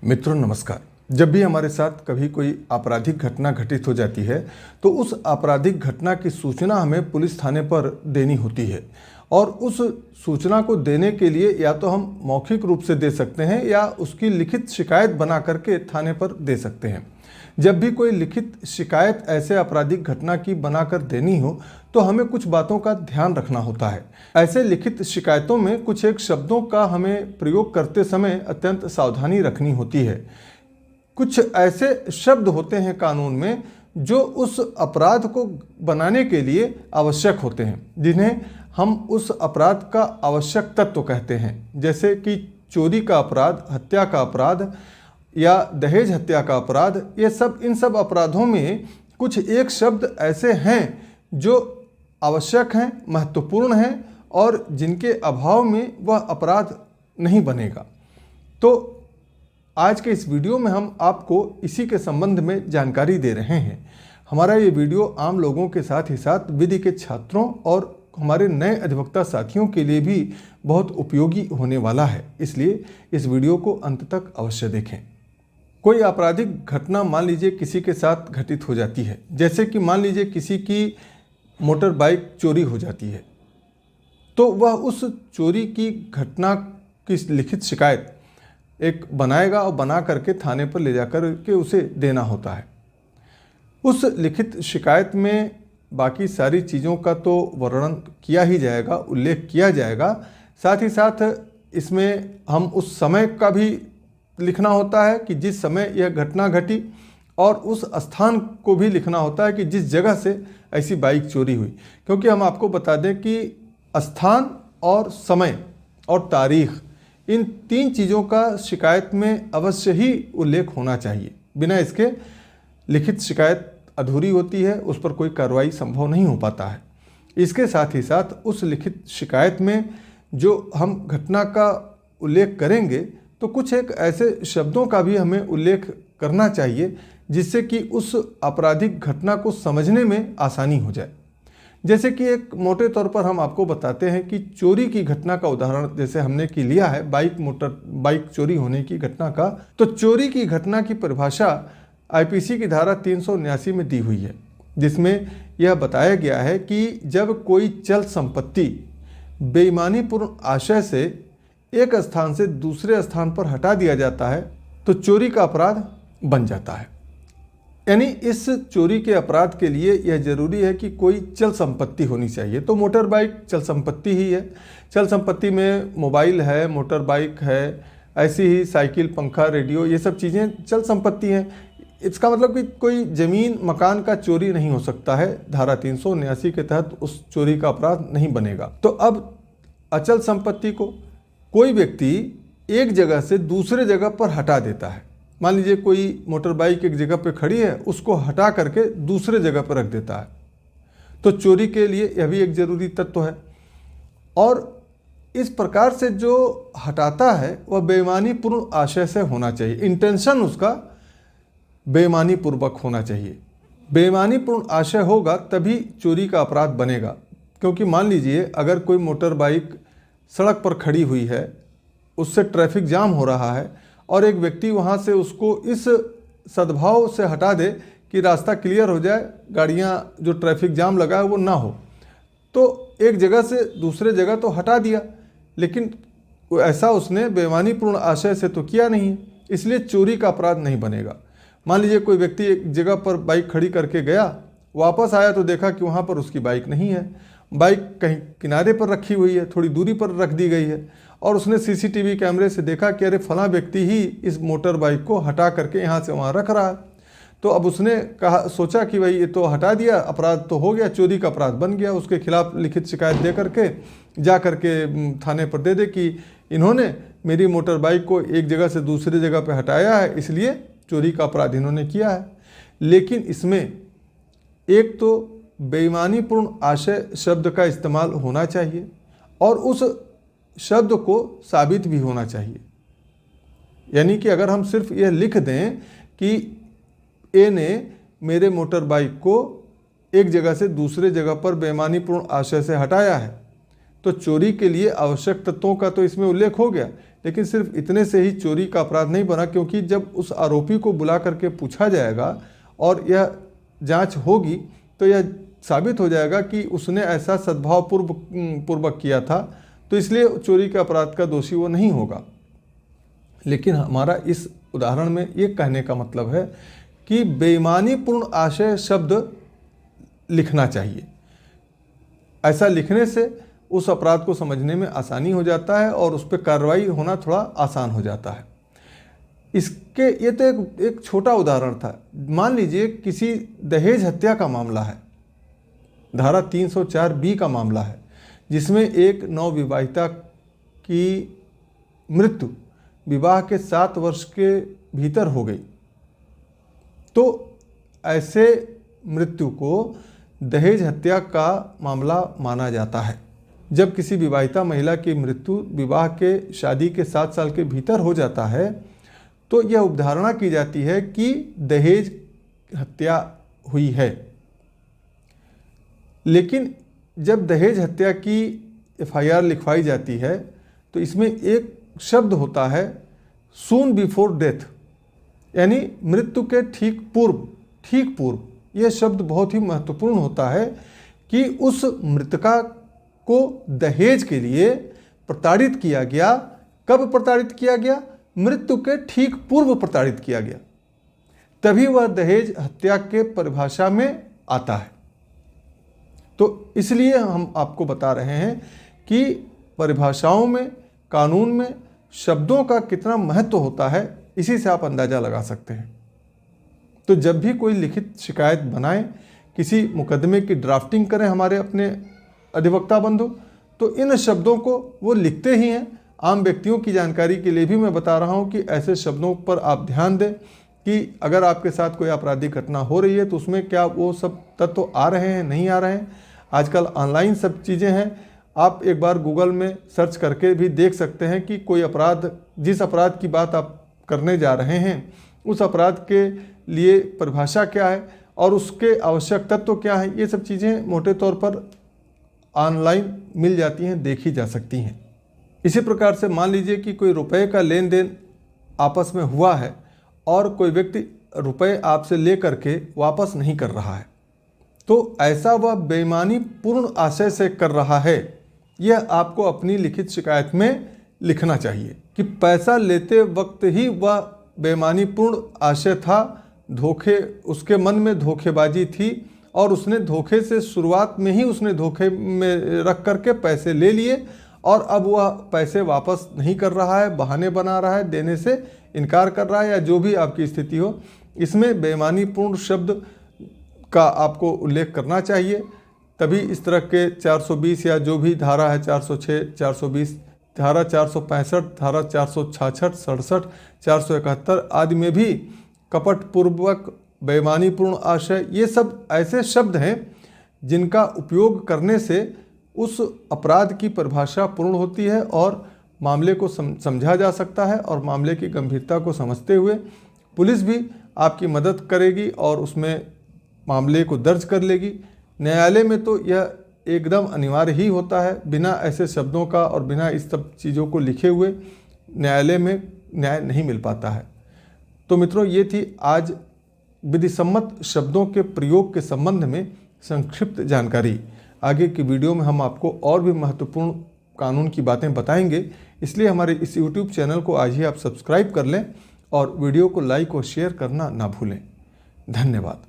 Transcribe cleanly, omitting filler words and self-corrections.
मित्रों नमस्कार। जब भी हमारे साथ कभी कोई आपराधिक घटना घटित हो जाती है तो उस आपराधिक घटना की सूचना हमें पुलिस थाने पर देनी होती है और उस सूचना को देने के लिए या तो हम मौखिक रूप से दे सकते हैं या उसकी लिखित शिकायत बना करके थाने पर दे सकते हैं। जब भी कोई लिखित शिकायत ऐसे आपराधिक घटना की बनाकर देनी हो तो हमें कुछ बातों का ध्यान रखना होता है। ऐसे लिखित शिकायतों में कुछ एक शब्दों का हमें प्रयोग करते समय अत्यंत सावधानी रखनी होती है। कुछ ऐसे शब्द होते हैं कानून में जो उस अपराध को बनाने के लिए आवश्यक होते हैं, जिन्हें हम उस अपराध का आवश्यक तत्व कहते हैं, जैसे कि चोरी का अपराध, हत्या का अपराध या दहेज हत्या का अपराध। इन सब अपराधों में कुछ एक शब्द ऐसे हैं जो आवश्यक हैं, महत्वपूर्ण हैं और जिनके अभाव में वह अपराध नहीं बनेगा। तो आज के इस वीडियो में हम आपको इसी के संबंध में जानकारी दे रहे हैं। हमारा ये वीडियो आम लोगों के साथ ही साथ विधि के छात्रों और हमारे नए अधिवक्ता साथियों के लिए भी बहुत उपयोगी होने वाला है, इसलिए इस वीडियो को अंत तक अवश्य देखें। कोई आपराधिक घटना मान लीजिए किसी के साथ घटित हो जाती है, जैसे कि मान लीजिए किसी की मोटर बाइक चोरी हो जाती है, तो वह उस चोरी की घटना की लिखित शिकायत एक बनाएगा और बना करके थाने पर ले जाकर के उसे देना होता है। उस लिखित शिकायत में बाकी सारी चीज़ों का तो वर्णन किया ही जाएगा, उल्लेख किया जाएगा, साथ ही साथ इसमें हम उस समय का भी लिखना होता है कि जिस समय यह घटना घटी, और उस स्थान को भी लिखना होता है कि जिस जगह से ऐसी बाइक चोरी हुई। क्योंकि हम आपको बता दें कि स्थान और समय और तारीख, इन तीन चीज़ों का शिकायत में अवश्य ही उल्लेख होना चाहिए। बिना इसके लिखित शिकायत अधूरी होती है, उस पर कोई कार्रवाई संभव नहीं हो पाता है। इसके साथ ही साथ उस लिखित शिकायत में जो हम घटना का उल्लेख करेंगे तो कुछ एक ऐसे शब्दों का भी हमें उल्लेख करना चाहिए जिससे कि उस आपराधिक घटना को समझने में आसानी हो जाए। जैसे कि एक मोटे तौर पर हम आपको बताते हैं कि चोरी की घटना का उदाहरण जैसे हमने की लिया है बाइक चोरी होने की घटना का, तो चोरी की घटना की परिभाषा आईपीसी की धारा 379 में दी हुई है, जिसमें यह बताया गया है कि जब कोई चल संपत्ति बेईमानीपूर्ण आशय से एक स्थान से दूसरे स्थान पर हटा दिया जाता है तो चोरी का अपराध बन जाता है। यानी इस चोरी के अपराध के लिए यह जरूरी है कि कोई चल संपत्ति होनी चाहिए। तो मोटर बाइक चल संपत्ति ही है। चल संपत्ति में मोबाइल है, मोटर बाइक है, ऐसी ही साइकिल, पंखा, रेडियो, ये सब चीज़ें चल संपत्ति हैं। इसका मतलब कि कोई ज़मीन मकान का चोरी नहीं हो सकता है, धारा 379 के तहत उस चोरी का अपराध नहीं बनेगा। तो अब अचल संपत्ति को कोई व्यक्ति एक जगह से दूसरे जगह पर हटा देता है। मान लीजिए कोई मोटर बाइक एक जगह पर खड़ी है, उसको हटा करके दूसरे जगह पर रख देता है, तो चोरी के लिए यह भी एक जरूरी तत्व है। और इस प्रकार से जो हटाता है वह बेईमानीपूर्ण आशय से होना चाहिए, इंटेंशन उसका बेईमानी पूर्वक होना चाहिए। बेईमानीपूर्ण आशय होगा तभी चोरी का अपराध बनेगा। क्योंकि मान लीजिए अगर कोई मोटर बाइक सड़क पर खड़ी हुई है, उससे ट्रैफिक जाम हो रहा है और एक व्यक्ति वहाँ से उसको इस सद्भाव से हटा दे कि रास्ता क्लियर हो जाए, गाड़ियाँ जो ट्रैफिक जाम लगा है वो ना हो, तो एक जगह से दूसरे जगह तो हटा दिया, लेकिन ऐसा उसने बेईमानीपूर्ण आशय से तो किया नहीं है, इसलिए चोरी का अपराध नहीं बनेगा। मान लीजिए कोई व्यक्ति एक जगह पर बाइक खड़ी करके गया, वापस आया तो देखा कि वहाँ पर उसकी बाइक नहीं है, बाइक कहीं किनारे पर रखी हुई है, थोड़ी दूरी पर रख दी गई है, और उसने सीसीटीवी कैमरे से देखा कि अरे फलां व्यक्ति ही इस मोटर बाइक को हटा करके यहाँ से वहाँ रख रहा है। तो अब उसने सोचा कि भाई ये तो हटा दिया, अपराध तो हो गया, चोरी का अपराध बन गया। उसके खिलाफ लिखित शिकायत दे करके जा करके थाने पर दे दे कि इन्होंने मेरी मोटर बाइक को एक जगह से दूसरी जगह पर हटाया है, इसलिए चोरी का अपराध इन्होंने किया है। लेकिन इसमें एक तो बेईमानीपूर्ण आशय शब्द का इस्तेमाल होना चाहिए और उस शब्द को साबित भी होना चाहिए। यानी कि अगर हम सिर्फ यह लिख दें कि ए ने मेरे मोटर बाइक को एक जगह से दूसरे जगह पर बेईमानीपूर्ण आशय से हटाया है, तो चोरी के लिए आवश्यक तत्वों का तो इसमें उल्लेख हो गया, लेकिन सिर्फ इतने से ही चोरी का अपराध नहीं बना, क्योंकि जब उस आरोपी को बुला करके पूछा जाएगा और यह जांच होगी तो यह साबित हो जाएगा कि उसने ऐसा सद्भाव पूर्वक किया था, तो इसलिए चोरी के अपराध का दोषी वो नहीं होगा। लेकिन हमारा इस उदाहरण में ये कहने का मतलब है कि बेईमानीपूर्ण आशय शब्द लिखना चाहिए। ऐसा लिखने से उस अपराध को समझने में आसानी हो जाता है और उस पर कार्रवाई होना थोड़ा आसान हो जाता है। इसके ये तो एक छोटा उदाहरण था। मान लीजिए किसी दहेज हत्या का मामला है, धारा 304B का मामला है, जिसमें एक नवविवाहिता की मृत्यु विवाह के 7 वर्ष के भीतर हो गई। तो ऐसे मृत्यु को दहेज हत्या का मामला माना जाता है। जब किसी विवाहिता महिला की मृत्यु विवाह के शादी के 7 साल के भीतर हो जाता है तो यह उपधारणा की जाती है कि दहेज हत्या हुई है। लेकिन जब दहेज हत्या की FIR लिखवाई जाती है तो इसमें एक शब्द होता है सून बिफोर डेथ, यानी मृत्यु के ठीक पूर्व। यह शब्द बहुत ही महत्वपूर्ण होता है कि उस मृतका को दहेज के लिए प्रताड़ित किया गया। कब प्रताड़ित किया गया? मृत्यु के ठीक पूर्व प्रताड़ित किया गया, तभी वह दहेज हत्या के परिभाषा में आता है। तो इसलिए हम आपको बता रहे हैं कि परिभाषाओं में, कानून में शब्दों का कितना महत्व होता है, इसी से आप अंदाज़ा लगा सकते हैं। तो जब भी कोई लिखित शिकायत बनाएं, किसी मुकदमे की ड्राफ्टिंग करें हमारे अपने अधिवक्ता बंधु, तो इन शब्दों को वो लिखते ही हैं। आम व्यक्तियों की जानकारी के लिए भी मैं बता रहा हूं कि ऐसे शब्दों पर आप ध्यान दें कि अगर आपके साथ कोई आपराधिक घटना हो रही है तो उसमें क्या वो सब तत्व आ रहे हैं, नहीं आ रहे हैं। आजकल ऑनलाइन सब चीज़ें हैं, आप एक बार गूगल में सर्च करके भी देख सकते हैं कि कोई अपराध, जिस अपराध की बात आप करने जा रहे हैं उस अपराध के लिए परिभाषा क्या है और उसके आवश्यक तत्व क्या है। ये सब चीज़ें मोटे तौर पर ऑनलाइन मिल जाती हैं, देखी जा सकती हैं। इसी प्रकार से मान लीजिए कि कोई रुपए का लेन देन आपस में हुआ है और कोई व्यक्ति रुपए आपसे ले करके वापस नहीं कर रहा है, तो ऐसा वह बेईमानी पूर्ण आशय से कर रहा है, यह आपको अपनी लिखित शिकायत में लिखना चाहिए कि पैसा लेते वक्त ही वह बेईमानी पूर्ण आशय था, धोखे, उसके मन में धोखेबाजी थी और उसने धोखे से शुरुआत में ही उसने धोखे में रख करके पैसे ले लिए और अब वह पैसे वापस नहीं कर रहा है, बहाने बना रहा है, देने से इनकार कर रहा है, या जो भी आपकी स्थिति हो, इसमें बेईमानी पूर्ण शब्द का आपको उल्लेख करना चाहिए। तभी इस तरह के 420 या जो भी धारा है, 406, 420, धारा 465, धारा 466, 67, 471 आदि में भी कपटपूर्वक, बेईमानीपूर्ण आशय, ये सब ऐसे शब्द हैं जिनका उपयोग करने से उस अपराध की परिभाषा पूर्ण होती है और मामले को समझा जा सकता है और मामले की गंभीरता को समझते हुए पुलिस भी आपकी मदद करेगी और उसमें मामले को दर्ज कर लेगी। न्यायालय में तो यह एकदम अनिवार्य ही होता है, बिना ऐसे शब्दों का और बिना इस सब चीज़ों को लिखे हुए न्यायालय में न्याय नहीं मिल पाता है। तो मित्रों, ये थी आज विधिसम्मत शब्दों के प्रयोग के संबंध में संक्षिप्त जानकारी। आगे की वीडियो में हम आपको और भी महत्वपूर्ण कानून की बातें बताएंगे, इसलिए हमारे इस YouTube चैनल को आज ही आप सब्सक्राइब कर लें और वीडियो को लाइक और शेयर करना ना भूलें। धन्यवाद।